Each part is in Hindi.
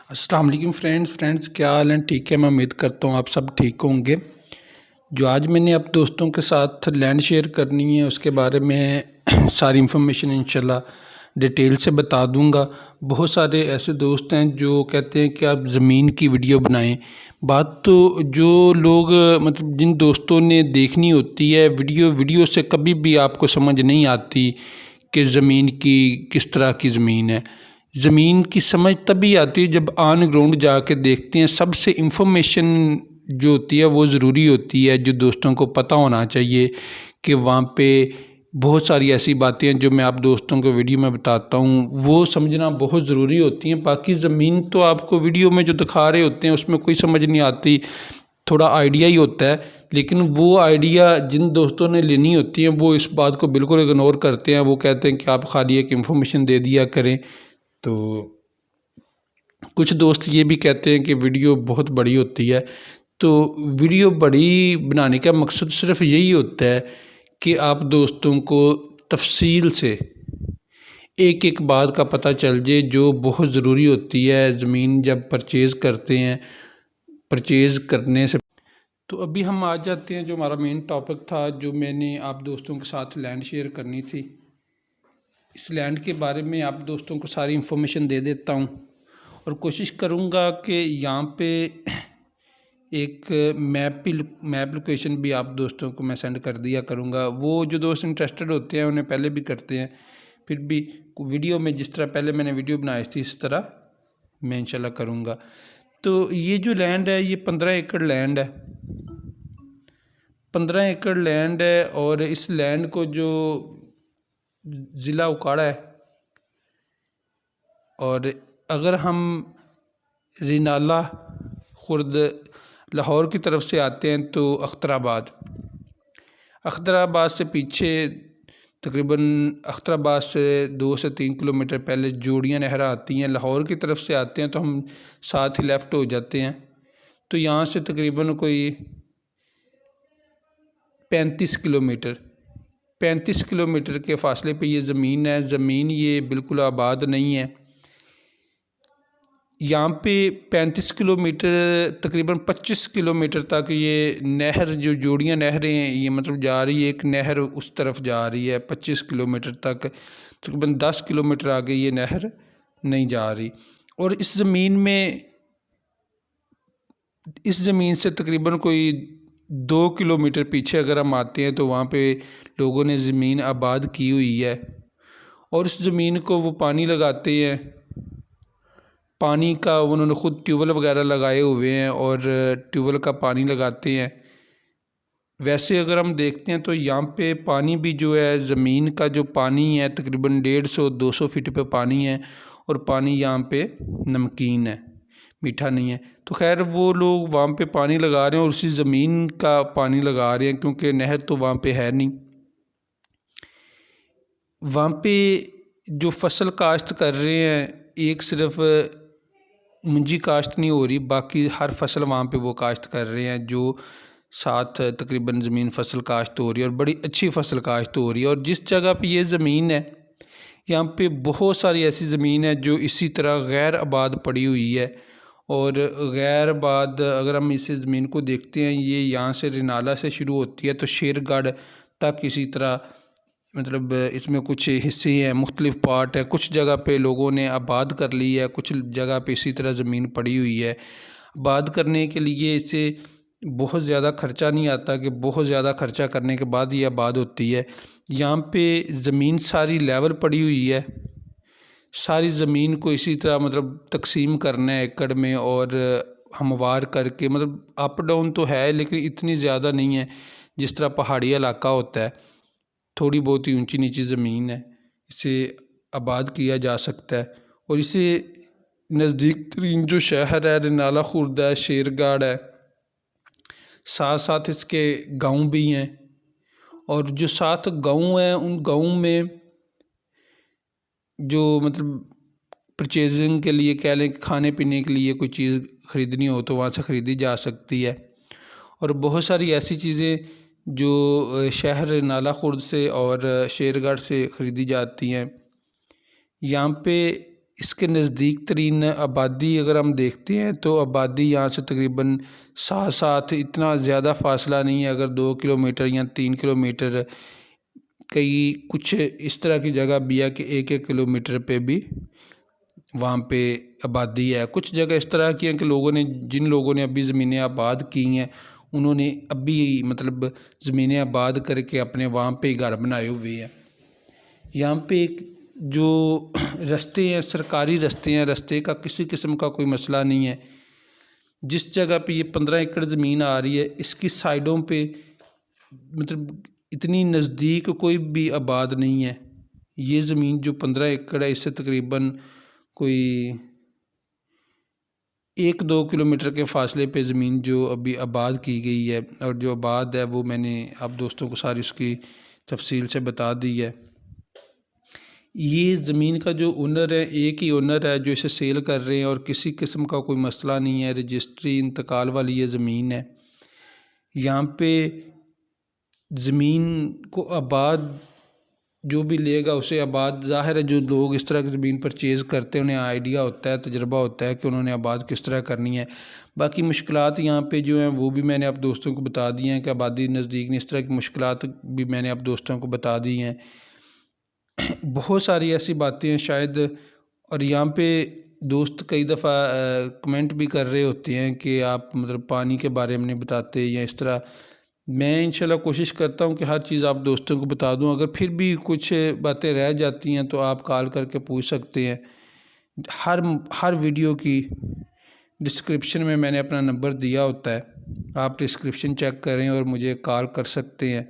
अस्सलाम वालेकुम फ्रेंड्स क्या हाल हैं। ठीक है, मैं उम्मीद करता हूँ आप सब ठीक होंगे। जो आज मैंने अब दोस्तों के साथ लैंड शेयर करनी है उसके बारे में सारी इन्फॉर्मेशन इंशाल्लाह डिटेल से बता दूंगा। बहुत सारे ऐसे दोस्त हैं जो कहते हैं कि आप ज़मीन की वीडियो बनाएं। बात तो जो लोग मतलब जिन दोस्तों ने देखनी होती है वीडियो से कभी भी आपको समझ नहीं आती कि ज़मीन की किस तरह की ज़मीन है। ज़मीन की समझ तभी आती है जब ऑन ग्राउंड जाके देखते हैं। सबसे इन्फॉर्मेशन जो होती है वो ज़रूरी होती है, जो दोस्तों को पता होना चाहिए कि वहाँ पे बहुत सारी ऐसी बातें हैं जो मैं आप दोस्तों को वीडियो में बताता हूँ, वो समझना बहुत ज़रूरी होती हैं। बाकी ज़मीन तो आपको वीडियो में जो दिखा रहे होते हैं उसमें कोई समझ नहीं आती, थोड़ा आइडिया ही होता है। लेकिन वो आइडिया जिन दोस्तों ने लेनी होती है वो इस बात को बिल्कुल इग्नोर करते हैं। वो कहते हैं कि आप खाली एक इन्फॉर्मेशन दे दिया करें। तो कुछ दोस्त ये भी कहते हैं कि वीडियो बहुत बड़ी होती है। तो वीडियो बड़ी बनाने का मकसद सिर्फ यही होता है कि आप दोस्तों को तफसील से एक एक बात का पता चल जाए जो बहुत ज़रूरी होती है ज़मीन जब परचेज़ करते हैं। परचेज़ करने से तो अभी हम आ जाते हैं जो हमारा मेन टॉपिक था, जो मैंने आप दोस्तों के साथ लैंड शेयर करनी थी। इस लैंड के बारे में आप दोस्तों को सारी इन्फॉर्मेशन दे देता हूँ और कोशिश करूँगा कि यहाँ पे एक मैप लोकेशन भी आप दोस्तों को मैं सेंड कर दिया करूँगा। वो जो दोस्त इंटरेस्टेड होते हैं उन्हें पहले भी करते हैं, फिर भी वीडियो में जिस तरह पहले मैंने वीडियो बनाई थी इस तरह मैं इंशाल्लाह करूँगा। तो ये जो लैंड है ये 15 एकड़ लैंड है। 15 एकड़ लैंड है और इस लैंड को जो ज़िला उकाड़ा है, और अगर हम रिनाला खुर्द लाहौर की तरफ से आते हैं तो अख्तराबाद से पीछे तकरीबन अख्तराबाद से 2 से 3 किलोमीटर पहले जोड़ियाँ नहर आती हैं। लाहौर की तरफ से आते हैं तो हम साथ ही लेफ़्ट हो जाते हैं। तो यहाँ से तकरीबन कोई 35 किलोमीटर के फ़ासले पे ये ज़मीन है। ज़मीन ये बिल्कुल आबाद नहीं है। यहाँ पे 35 किलोमीटर तकरीबन 25 किलोमीटर तक ये नहर जो जोड़ियाँ नहरें हैं ये मतलब जा रही है। एक नहर उस तरफ जा रही है 25 किलोमीटर तक, तकरीबन 10 किलोमीटर आगे ये नहर नहीं जा रही। और इस ज़मीन से तकरीबन कोई 2 किलोमीटर पीछे अगर हम आते हैं तो वहाँ पे लोगों ने ज़मीन आबाद की हुई है और इस ज़मीन को वो पानी लगाते हैं। पानी का उन्होंने ख़ुद ट्यूबवेल वगैरह लगाए हुए हैं और ट्यूबवेल का पानी लगाते हैं। वैसे अगर हम देखते हैं तो यहाँ पे पानी भी जो है ज़मीन का जो पानी है तकरीबन 150-200 फीट पे पानी है और पानी यहाँ पे नमकीन है, मीठा नहीं है। तो खैर वो लोग वहाँ पे पानी लगा रहे हैं और उसी ज़मीन का पानी लगा रहे हैं क्योंकि नहर तो वहाँ पे है नहीं। वहाँ पे जो फसल काश्त कर रहे हैं, एक सिर्फ मुंजी काश्त नहीं हो रही, बाकी हर फसल वहाँ पे वो काश्त कर रहे हैं। जो साथ तकरीबन ज़मीन फसल काश्त हो रही है और बड़ी अच्छी फसल काश्त हो रही है। और जिस जगह पे ये ज़मीन है यहाँ पे बहुत सारी ऐसी ज़मीन है जो इसी तरह गैर आबाद पड़ी हुई है। और गैर आबाद अगर हम इस ज़मीन को देखते हैं, ये यहाँ से रिनाला से शुरू होती है तो शेरगढ़ तक इसी तरह मतलब इसमें कुछ हिस्से हैं, मुख्तलिफ़ पार्ट है। कुछ जगह पे लोगों ने आबाद कर ली है, कुछ जगह पे इसी तरह ज़मीन पड़ी हुई है। आबाद करने के लिए इसे बहुत ज़्यादा ख़र्चा नहीं आता कि बहुत ज़्यादा ख़र्चा करने के बाद ये आबाद होती है। यहाँ पे ज़मीन सारी लेवल पड़ी हुई है। सारी ज़मीन को इसी तरह मतलब तकसीम करना है एकड़ में और हमवार करके, मतलब अप डाउन तो है लेकिन इतनी ज़्यादा नहीं है जिस तरह पहाड़ी इलाका होता है। थोड़ी बहुत ही ऊंची नीची ज़मीन है, इसे आबाद किया जा सकता है। और इसे नज़दीक तरीन जो शहर है रिनाला खुर्द है, शेरगढ़ है, साथ साथ इसके गांव भी हैं। और जो साथ गांव हैं उन गांव में जो मतलब परचेजिंग के लिए कह लें, खाने पीने के लिए कोई चीज़ ख़रीदनी हो तो वहाँ से ख़रीदी जा सकती है। और बहुत सारी ऐसी चीज़ें जो शहर नाला खुर्द से और शेरगढ़ से ख़रीदी जाती हैं। यहाँ पे इसके नज़दीक तरीन आबादी अगर हम देखते हैं तो आबादी यहाँ से तकरीबन साथ साथ इतना ज़्यादा फासला नहीं है। अगर 2 किलोमीटर या 3 किलोमीटर, कई कुछ इस तरह की जगह भी है कि 1-1 किलोमीटर पे भी वहाँ पे आबादी है। कुछ जगह इस तरह की हैं कि जिन लोगों ने अभी ज़मीनें आबाद की हैं उन्होंने अभी मतलब ज़मीनें आबाद करके अपने वहाँ पे घर बनाए हुए हैं। यहाँ पे एक जो रास्ते हैं, सरकारी रास्ते हैं, रास्ते का किसी किस्म का कोई मसला नहीं है। जिस जगह पे ये 15 एकड़ ज़मीन आ रही है इसकी साइडों पे मतलब इतनी नज़दीक कोई भी आबाद नहीं है। ये ज़मीन जो 15 एकड़ है इससे तकरीबन कोई 1-2 किलोमीटर के फ़ासले पे ज़मीन जो अभी आबाद की गई है, और जो आबाद है वो मैंने आप दोस्तों को सारी उसकी तफसील से बता दी है। ये ज़मीन का जो ओनर है, एक ही ओनर है जो इसे सेल कर रहे हैं और किसी किस्म का कोई मसला नहीं है। रजिस्ट्री इंतकाल वाली ये ज़मीन है। यहाँ पे ज़मीन को आबाद जो भी लेगा उसे आबाद, ज़ाहिर है जो लोग इस तरह की ज़मीन परचेज़ करते हैं उन्हें आइडिया होता है, तजुर्बा होता है कि उन्होंने आबाद किस तरह करनी है। बाकी मुश्किलात यहाँ पे जो हैं वो भी मैंने आप दोस्तों को बता दी हैं कि आबादी नज़दीक नहीं, इस तरह की मुश्किलात भी मैंने आप दोस्तों को बता दी हैं। बहुत सारी ऐसी बातें हैं शायद, और यहाँ पे दोस्त कई दफ़ा कमेंट भी कर रहे होते हैं कि आप मतलब पानी के बारे में नहीं बताते या इस तरह। मैं इंशाल्लाह कोशिश करता हूँ कि हर चीज़ आप दोस्तों को बता दूँ। अगर फिर भी कुछ बातें रह जाती हैं तो आप कॉल करके पूछ सकते हैं। हर वीडियो की डिस्क्रिप्शन में मैंने अपना नंबर दिया होता है, आप डिस्क्रिप्शन चेक करें और मुझे कॉल कर सकते हैं।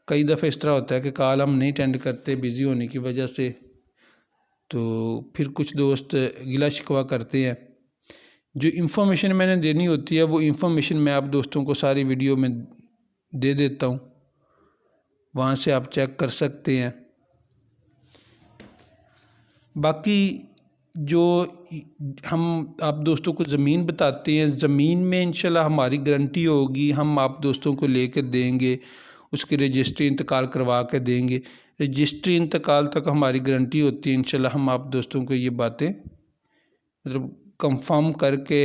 कई दफ़े इस तरह होता है कि कॉल हम नहीं अटेंड करते बिज़ी होने की वजह से, तो फिर कुछ दोस्त गिला शिकवा करते हैं। जो इन्फॉर्मेशन मैंने देनी होती है वो इन्फॉर्मेशन मैं आप दोस्तों को सारी वीडियो में दे देता हूँ, वहाँ से आप चेक कर सकते हैं। बाकी जो हम आप दोस्तों को ज़मीन बताते हैं, ज़मीन में इंशाल्लाह हमारी गारंटी होगी, हम आप दोस्तों को लेकर देंगे, उसकी रजिस्ट्री इंतकाल करवा के देंगे। रजिस्ट्री इंतकाल तक हमारी गारंटी होती है। इंशाल्लाह हम आप दोस्तों को ये बातें मतलब कंफर्म करके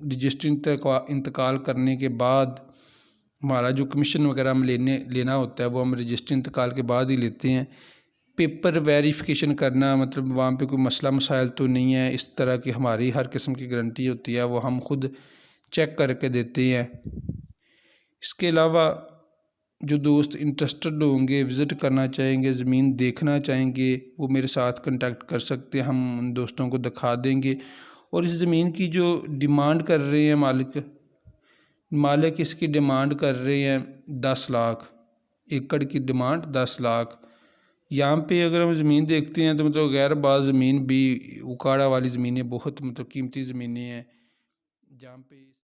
रजिस्ट्री इंतकाल करने के बाद हमारा जो कमीशन वगैरह हम लेना होता है वो हम रजिस्ट्री इंतकाल के बाद ही लेते हैं। पेपर वेरिफिकेशन करना मतलब वहाँ पे कोई मसला मसाइल तो नहीं है, इस तरह की हमारी हर किस्म की गारंटी होती है, वो हम खुद चेक करके देते हैं। इसके अलावा जो दोस्त इंटरेस्टेड होंगे, विज़िट करना चाहेंगे, ज़मीन देखना चाहेंगे, वो मेरे साथ कांटेक्ट कर सकते हैं, हम उन दोस्तों को दिखा देंगे। और इस ज़मीन की जो डिमांड कर रहे हैं मालिक इसकी डिमांड कर रहे हैं 10 लाख एकड़ की डिमांड, 10 लाख। यहाँ पे अगर हम ज़मीन देखते हैं तो मतलब गैर बाज़ ज़मीन भी, उकाड़ा वाली ज़मीनें बहुत मतलब कीमती ज़मीनें हैं जहाँ पे